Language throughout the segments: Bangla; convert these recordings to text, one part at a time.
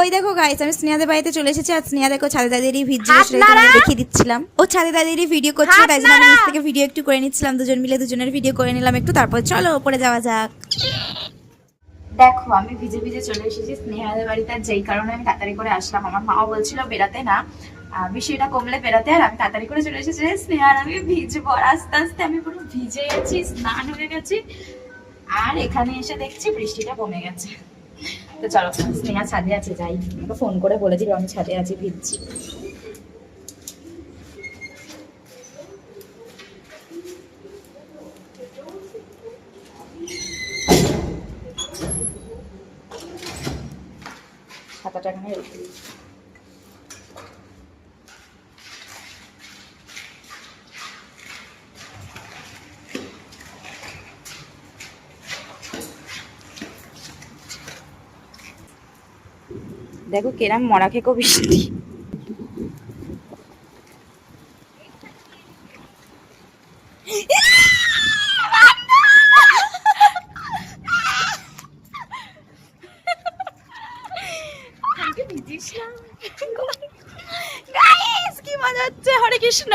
ওই দেখো গাইস, আমি স্নেহাদের বাড়িতে চলে এসেছি। আর স্নেহা দেখো ছাদে দাদিরই ভিডিও তোমাদের দেখিয়ে দিচ্ছিলাম। ও ছাদে দাদিরই ভিডিও করছে, তাই জন্য আমি নিচ থেকে ভিডিও একটু করে নিচ্ছিলাম। দুজন মিলে দুজনের ভিডিও করে নিলাম একটু, তারপর চলো উপরে যাওয়া যাক। দেখো আমি ভিজে ভিজে চলে এসেছি স্নেহাদের বাড়িতে। আর যেই কারণে আমি তাড়াতাড়ি করে আসলাম, আমার মাও বলছিল বেরাতে না, বৃষ্টিটা কমলে বেরাতে। আর আমি তাড়াতাড়ি করে চলে এসেছি স্নেহার আমি ভিজবো। আস্তে আস্তে আমি পুরো ভিজে গেছি, স্নান হয়ে গেছি। আর এখানে এসে দেখছি বৃষ্টিটা কমে গেছে। তো চলো, স্নেহা ছাদে আছে, যাই। আমাকে ফোন করে বলে দিল আমি ছাদে আছি, ভিজছি। ছাতাটা এখানে রেখে দিই। দেখো কেরাম মরা খেকো বৃষ্টি। কি মজা হচ্ছে, হরে কৃষ্ণ।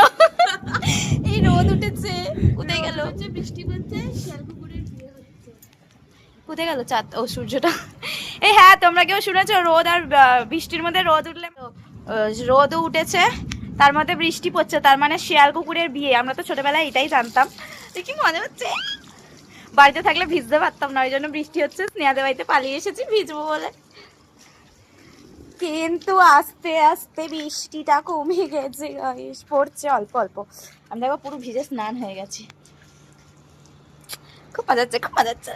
এই রোদ উঠেছে, কোথায় গেল বৃষ্টি পড়ছে, কোথায় গেল চাঁদ ও সূর্যটা। এই হ্যাঁ, তোমরা কেউ শুনেছো রোদ আর বৃষ্টির মধ্যে রোদ উঠলে রোদও উঠেছে, তার মধ্যে বৃষ্টি পড়ছে, তার মানে শিয়াল কুকুরের বিয়ে। আমরা তো ছোটবেলায় এটাই জানতাম। কি মজা হচ্ছে, বাড়িতে থাকলে ভিজতে পারতাম না, ওই জন্য বৃষ্টি হচ্ছে স্নেহাদের বাড়িতে পালিয়ে এসেছি ভিজবো বলে। কিন্তু আস্তে আস্তে বৃষ্টিটা কমে গেছে, পড়ছে অল্প অল্প। আমি দেখো পুরো ভিজে স্নান হয়ে গেছি, খুব মজা হচ্ছে, খুব মজা হচ্ছে।